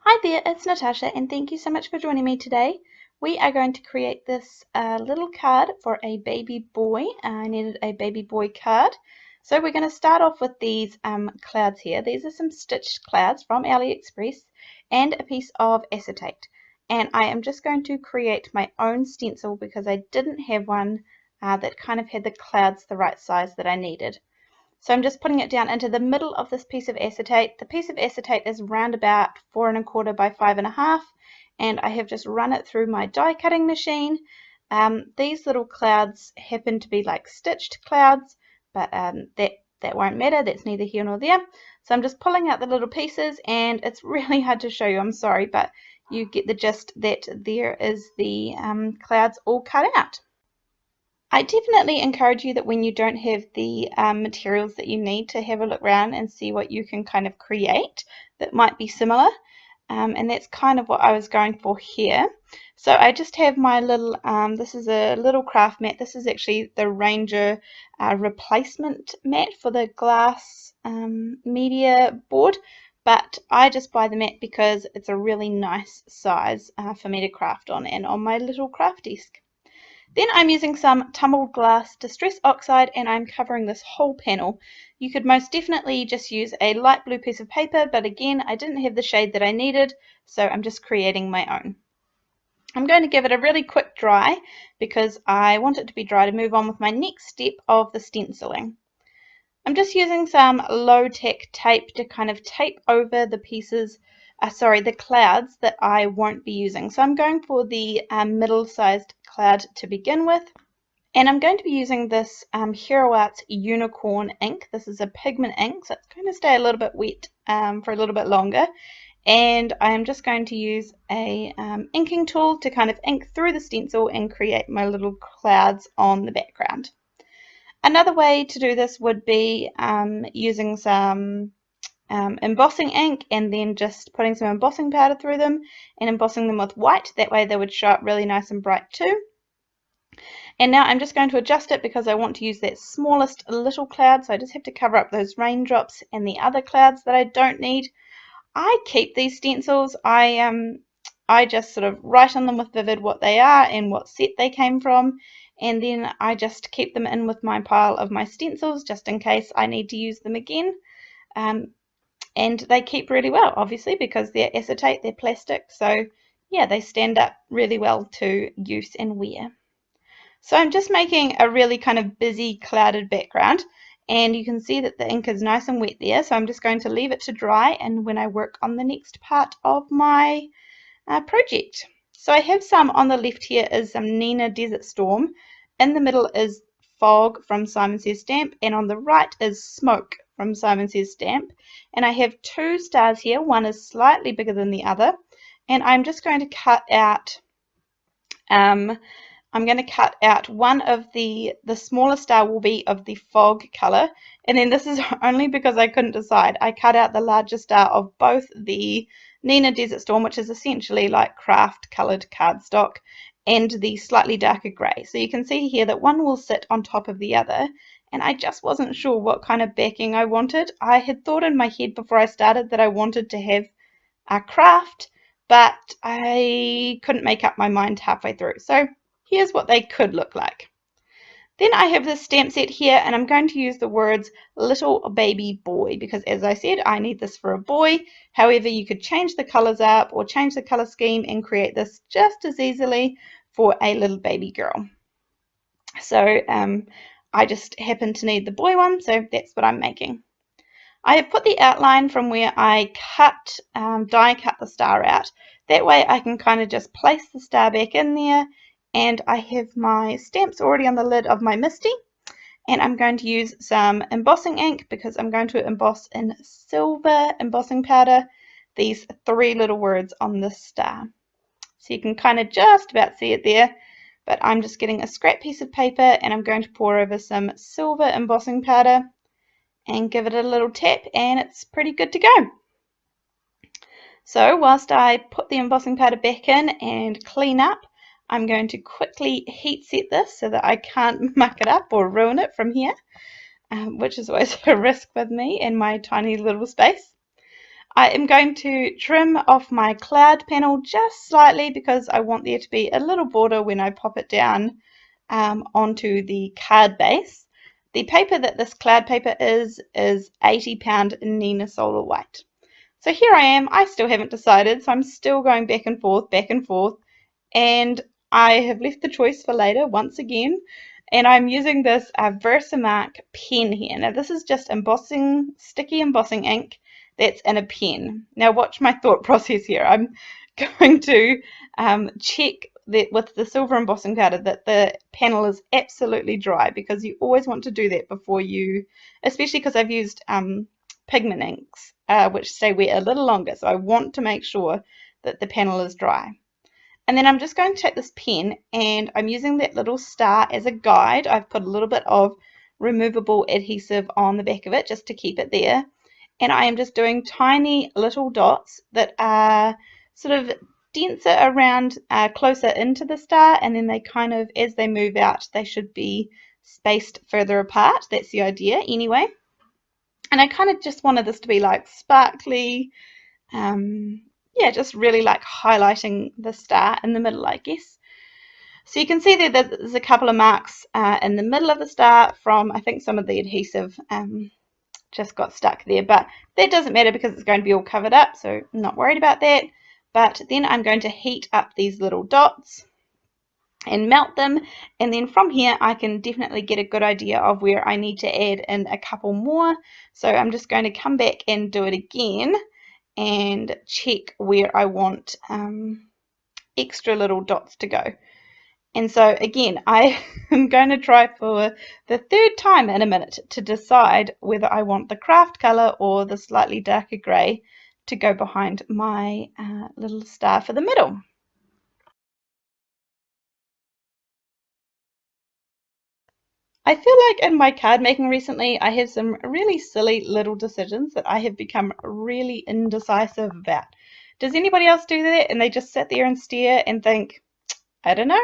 Hi there, it's Natasha, and thank you so much for joining me today. We are going to create this little card for a baby boy. I needed a baby boy card. So we're going to start off with these clouds here. These are some stitched clouds from AliExpress and a piece of acetate. And I am just going to create my own stencil because I didn't have one that kind of had the clouds the right size that I needed. So I'm just putting it down into the middle of this piece of acetate. The piece of acetate is round about 4¼ by 5½, and I have just run it through my die cutting machine. These little clouds happen to be like stitched clouds, but that won't matter. That's neither here nor there. So I'm just pulling out the little pieces, and it's really hard to show you. I'm sorry, but you get the gist that there is the clouds all cut out. I definitely encourage you that when you don't have the materials that you need to have a look around and see what you can kind of create that might be similar. And that's kind of what I was going for here. So I just have my little, this is a little craft mat. This is actually the Ranger replacement mat for the glass media board. But I just buy the mat because it's a really nice size for me to craft on and on my little craft desk. Then I'm using some tumbled glass distress oxide and I'm covering this whole panel. You could most definitely just use a light blue piece of paper, but again, I didn't have the shade that I needed, so I'm just creating my own. I'm going to give it a really quick dry because I want it to be dry to move on with my next step of the stenciling. I'm just using some low-tech tape to kind of tape over the pieces, the clouds that I won't be using. So I'm going for the middle-sized cloud to begin with. And I'm going to be using this Hero Arts Unicorn ink. This is a pigment ink, so it's going to stay a little bit wet for a little bit longer. And I'm just going to use a inking tool to kind of ink through the stencil and create my little clouds on the background. Another way to do this would be using some embossing ink and then just putting some embossing powder through them and embossing them with white. That way they would show up really nice and bright too. And now I'm just going to adjust it because I want to use that smallest little cloud, so I just have to cover up those raindrops and the other clouds that I don't need. I keep these stencils. I just sort of write on them with Vivid what they are and what set they came from, and then I just keep them in with my pile of my stencils just in case I need to use them again. And they keep really well, obviously, because they're acetate, they're plastic, so yeah, they stand up really well to use and wear. So I'm just making a really kind of busy clouded background, and you can see that the ink is nice and wet there, so I'm just going to leave it to dry and when I work on the next part of my project. So I have some on the left here is some Nina Desert Storm, in the middle is Fog from Simon Says Stamp, and on the right is Smoke from Simon Says Stamp. And I have two stars here, one is slightly bigger than the other, and I'm just going to cut out one of the smaller star will be of the fog color, and then this is only because I couldn't decide. I cut out the larger star of both the Nina Desert Storm, which is essentially like craft colored cardstock, and the slightly darker grey. So you can see here that one will sit on top of the other, and I just wasn't sure what kind of backing I wanted. I had thought in my head before I started that I wanted to have a craft, but I couldn't make up my mind halfway through. So here's what they could look like. Then I have this stamp set here, and I'm going to use the words little baby boy because, as I said, I need this for a boy. However, you could change the colors up or change the color scheme and create this just as easily for a little baby girl. So I just happen to need the boy one, so that's what I'm making. I have put the outline from where I die cut the star out. That way I can kind of just place the star back in there, and I have my stamps already on the lid of my Misty, and I'm going to use some embossing ink because I'm going to emboss in silver embossing powder these three little words on this star. So you can kind of just about see it there, but I'm just getting a scrap piece of paper and I'm going to pour over some silver embossing powder and give it a little tap, and it's pretty good to go. So whilst I put the embossing powder back in and clean up, I'm going to quickly heat set this so that I can't muck it up or ruin it from here, which is always a risk with me in my tiny little space. I am going to trim off my cloud panel just slightly because I want there to be a little border when I pop it down onto the card base. The paper that this cloud paper is 80-pound Nina Solar White. So here I am, I still haven't decided, so I'm still going back and forth, and I have left the choice for later once again, and I'm using this Versamark pen here. Now this is just embossing, sticky embossing ink that's in a pen. Now watch my thought process here. I'm going to check that with the silver embossing powder that the panel is absolutely dry, because you always want to do that before you, especially because I've used pigment inks which stay wet a little longer, so I want to make sure that the panel is dry. And then I'm just going to take this pen, and I'm using that little star as a guide. I've put a little bit of removable adhesive on the back of it just to keep it there, and I am just doing tiny little dots that are sort of denser around closer into the star, and then they kind of, as they move out, they should be spaced further apart. That's the idea anyway. And I kind of just wanted this to be like sparkly, yeah, just really like highlighting the star in the middle, I guess. So you can see there that there's a couple of marks in the middle of the star from, I think, some of the adhesive just got stuck there, but that doesn't matter because it's going to be all covered up, so I'm not worried about that. But then I'm going to heat up these little dots and melt them, and then from here I can definitely get a good idea of where I need to add in a couple more. So I'm just going to come back and do it again and check where I want extra little dots to go. And so again, I am going to try for the third time in a minute to decide whether I want the craft color or the slightly darker gray to go behind my little star for the middle. I feel like in my card making recently, I have some really silly little decisions that I have become really indecisive about. Does anybody else do that? And they just sit there and stare and think, I don't know.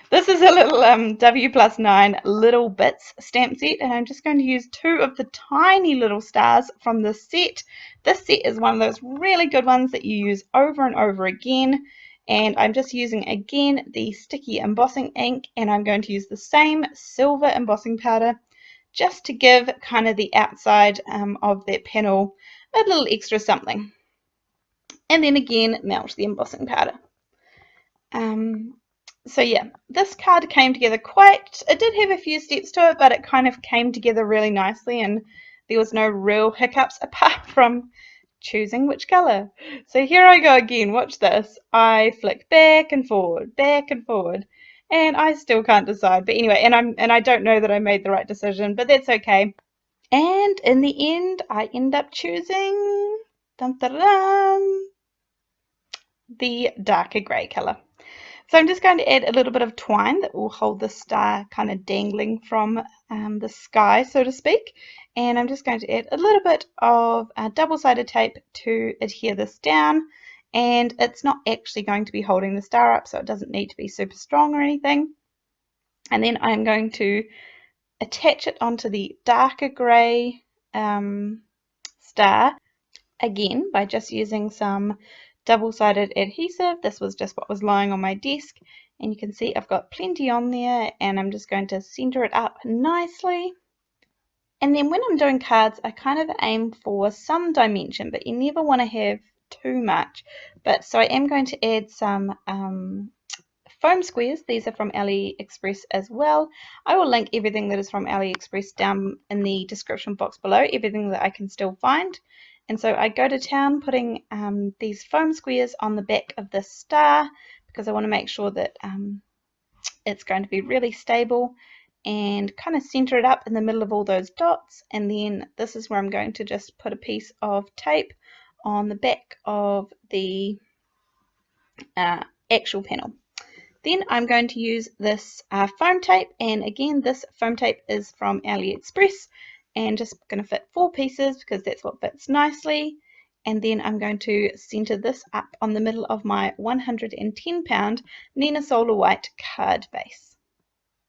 This is a little W+9 little bits stamp set, and I'm just going to use 2 of the tiny little stars from this set. This set is one of those really good ones that you use over and over again, and I'm just using again the sticky embossing ink, and I'm going to use the same silver embossing powder just to give kind of the outside of that panel a little extra something. And then again, melt the embossing powder. So yeah, this card came together quite, it did have a few steps to it, but it kind of came together really nicely, and there was no real hiccups apart from choosing which color. So here I go again, watch this. I flick back and forward, and I still can't decide. But anyway, and I don't know that I made the right decision, but that's okay. And in the end, I end up choosing dum, dum, dum, the darker grey color. So I'm just going to add a little bit of twine that will hold the star kind of dangling from the sky, so to speak. And I'm just going to add a little bit of double-sided tape to adhere this down. And it's not actually going to be holding the star up, so it doesn't need to be super strong or anything. And then I'm going to attach it onto the darker grey star again by just using some double-sided adhesive. This was just what was lying on my desk, and you can see I've got plenty on there, and I'm just going to center it up nicely. And then when I'm doing cards, I kind of aim for some dimension, but you never want to have too much. But so I am going to add some foam squares. These are from AliExpress as well. I will link everything that is from AliExpress down in the description box below, everything that I can still find. And so I go to town putting these foam squares on the back of this star because I want to make sure that it's going to be really stable, and kind of center it up in the middle of all those dots. And then this is where I'm going to just put a piece of tape on the back of the actual panel. Then I'm going to use this foam tape, and again this foam tape is from AliExpress, and just going to fit 4 pieces because that's what fits nicely. And then I'm going to center this up on the middle of my 110-pound Nina Solar White card base.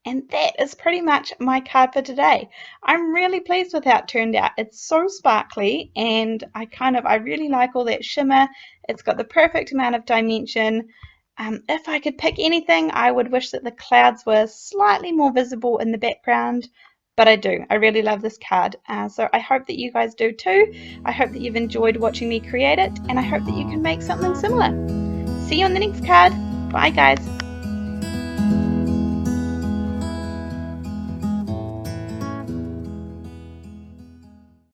And that is pretty much my card for today. I'm really pleased with how it turned out. It's so sparkly and I really like all that shimmer. It's got the perfect amount of dimension. If I could pick anything, I would wish that the clouds were slightly more visible in the background, but I do. I really love this card. So I hope that you guys do too. I hope that you've enjoyed watching me create it, and I hope that you can make something similar. See you on the next card. Bye guys.